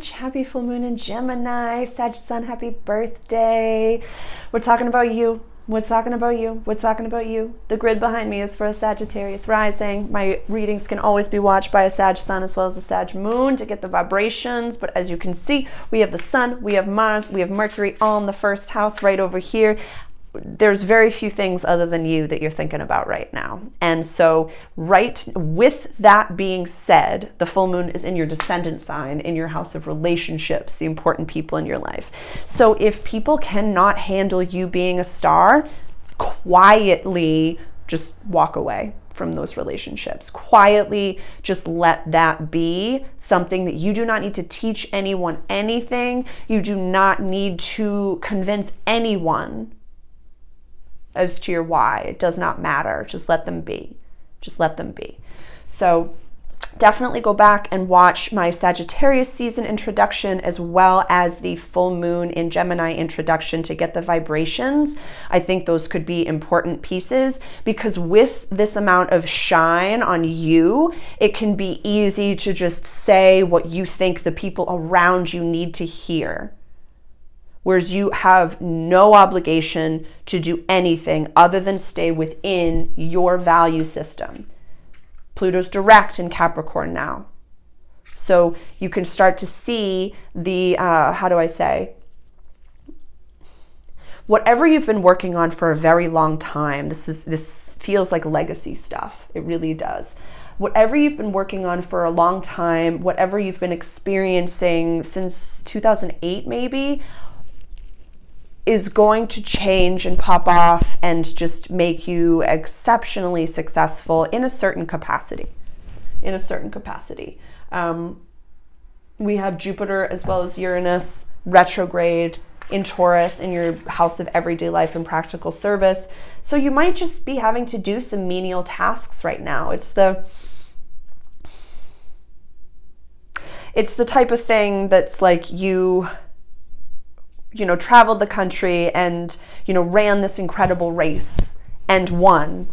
Sag. Happy full moon in Gemini. Sag sun, happy birthday. We're talking about you. We're talking about you. We're talking about you. The grid behind me is for a Sagittarius rising. My readings can always be watched by a Sag sun as well as a Sag moon to get the vibrations. But as you can see, we have the sun, we have Mars, we have Mercury all in the first house right over here. There's very few things other than you that you're thinking about right now. And so right with that being said, the full moon is in your descendant sign, in your house of relationships, the important people in your life. So if people cannot handle you being a star, quietly just walk away from those relationships. Quietly just let that be something that you do not need to teach anyone anything. You do not need to convince anyone as to your why. It does not matter. Just let them be. Just let them be. So definitely go back and watch my Sagittarius season introduction as well as the full moon in Gemini introduction to get the vibrations. I think those could be important pieces because with this amount of shine on you, it can be easy to just say what you think the people around you need to hear. Whereas you have no obligation to do anything other than stay within your value system. Pluto's direct in Capricorn now. So you can start to see the, how do I say? Whatever you've been working on for a very long time, this feels like legacy stuff. It really does. Whatever you've been working on for a long time, whatever you've been experiencing since 2008 maybe, is going to change and pop off and just make you exceptionally successful in a certain capacity. In a certain capacity. We have Jupiter as well as Uranus retrograde in Taurus in your house of everyday life and practical service. So you might just be having to do some menial tasks right now. It's the type of thing that's like you traveled the country and, ran this incredible race and won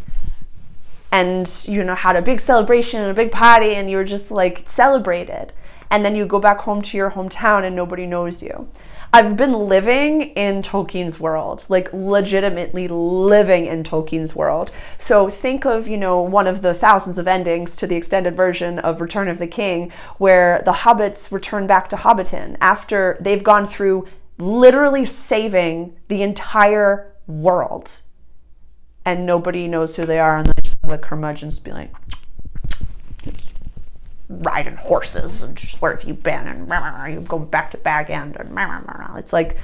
and, had a big celebration and a big party and you were just like celebrated. And then you go back home to your hometown and nobody knows you. I've been living in Tolkien's world, like legitimately living in Tolkien's world. So think of, one of the thousands of endings to the extended version of Return of the King, where the hobbits return back to Hobbiton after they've gone through literally saving the entire world and nobody knows who they are, and then just the curmudgeons be like riding horses and just where have you been and you go back to Bag End and it's like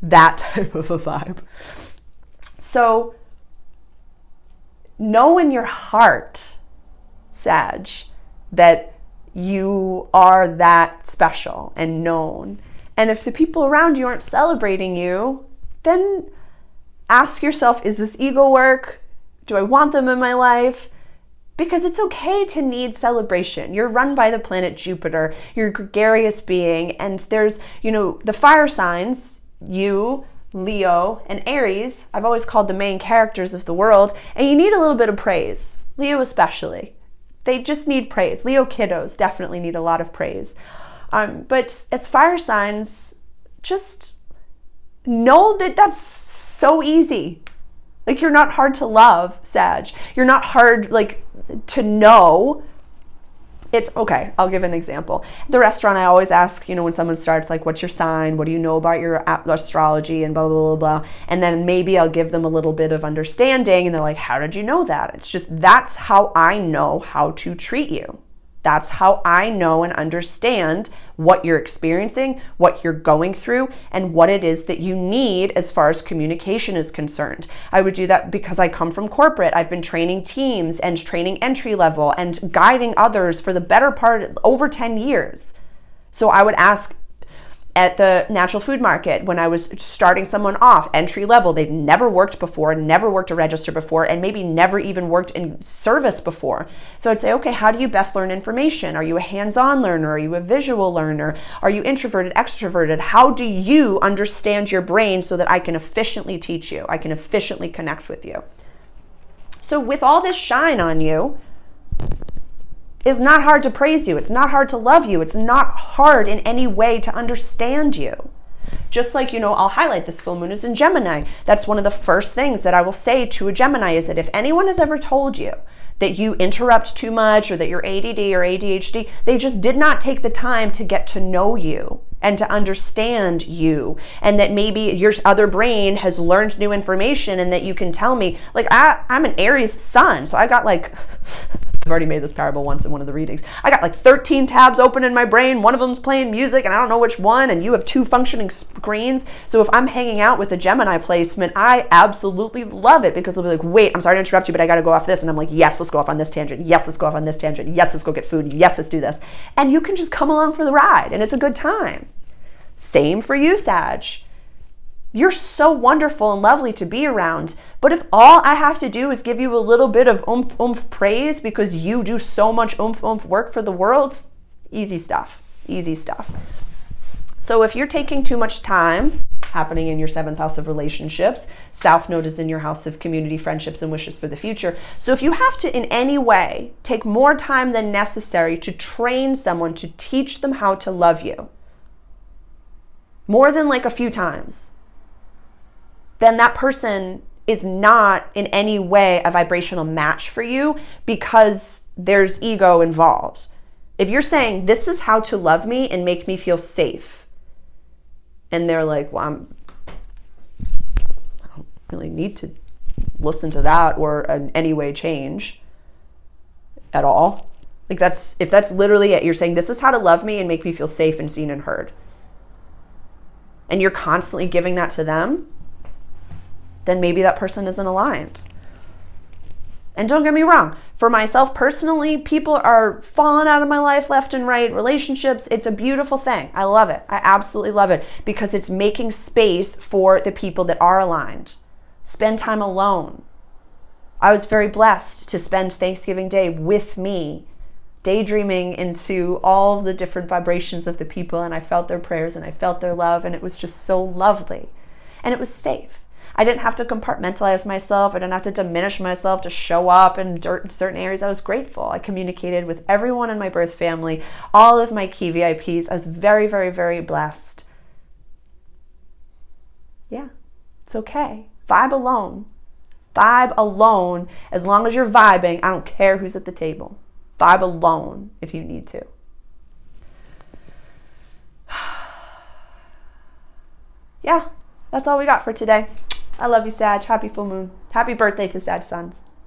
that type of a vibe. So know in your heart, Sag, that you are that special and known. And if the people around you aren't celebrating you, then ask yourself, is this ego work? Do I want them in my life? Because it's okay to need celebration. You're run by the planet Jupiter. You're a gregarious being. And there's, the fire signs, you, Leo, and Aries, I've always called the main characters of the world. And you need a little bit of praise. Leo especially. They just need praise. Leo kiddos definitely need a lot of praise. But as fire signs, just know that that's so easy. Like, you're not hard to love, Sag. You're not hard, to know. It's okay. I'll give an example. At the restaurant, I always ask, when someone starts, what's your sign? What do you know about your astrology? And blah, blah, blah, blah. And then maybe I'll give them a little bit of understanding. And they're like, how did you know that? It's just, that's how I know how to treat you. That's how I know and understand what you're experiencing, what you're going through, and what it is that you need as far as communication is concerned. I would do that because I come from corporate. I've been training teams and training entry level and guiding others for the better part of over 10 years. So I would ask at the natural food market when I was starting someone off, entry level, they'd never worked before, never worked a register before, and maybe never even worked in service before. So I'd say, okay, how do you best learn information? Are you a hands-on learner? Are you a visual learner? Are you introverted, extroverted? How do you understand your brain so that I can efficiently teach you? I can efficiently connect with you. So with all this shine on you, It's not hard to praise you. It's not hard to love you. It's not hard in any way to understand you. Just like, I'll highlight this full moon is in Gemini. That's one of the first things that I will say to a Gemini is that if anyone has ever told you that you interrupt too much or that you're ADD or ADHD, they just did not take the time to get to know you and to understand you, and that maybe your other brain has learned new information and that you can tell me, like I'm an Aries sun, so I got like, I've already made this parable once in one of the readings. I got like 13 tabs open in my brain. One of them's playing music and I don't know which one, and you have 2 functioning screens. So if I'm hanging out with a Gemini placement, I absolutely love it because they'll be like, wait, I'm sorry to interrupt you, but I got to go off this. And I'm like, yes, let's go off on this tangent. Yes, let's go off on this tangent. Yes, let's go get food. Yes, let's do this. And you can just come along for the ride and it's a good time. Same for you, Sag. You're so wonderful and lovely to be around. But if all I have to do is give you a little bit of oomph praise because you do so much oomph work for the world, easy stuff, easy stuff. So if you're taking too much time, happening in your 7th house of relationships, South Node is in your house of community, friendships, and wishes for the future. So if you have to in any way take more time than necessary to train someone to teach them how to love you, more than like a few times, then that person is not in any way a vibrational match for you because there's ego involved. If you're saying, this is how to love me and make me feel safe, and they're like, well, I don't really need to listen to that or in any way change at all. Like if that's literally it, you're saying, this is how to love me and make me feel safe and seen and heard, and you're constantly giving that to them, then maybe that person isn't aligned. And don't get me wrong, for myself personally, people are falling out of my life left and right, relationships, it's a beautiful thing. I love it. I absolutely love it because it's making space for the people that are aligned. Spend time alone. I was very blessed to spend Thanksgiving Day with me, daydreaming into all the different vibrations of the people, and I felt their prayers and I felt their love, and it was just so lovely. And it was safe. I didn't have to compartmentalize myself. I didn't have to diminish myself to show up in certain areas. I was grateful. I communicated with everyone in my birth family, all of my key VIPs. I was very, very, very blessed. Yeah, it's okay. Vibe alone. Vibe alone. As long as you're vibing, I don't care who's at the table. Vibe alone if you need to. Yeah, that's all we got for today. I love you, Sag. Happy full moon. Happy birthday to Sag Suns.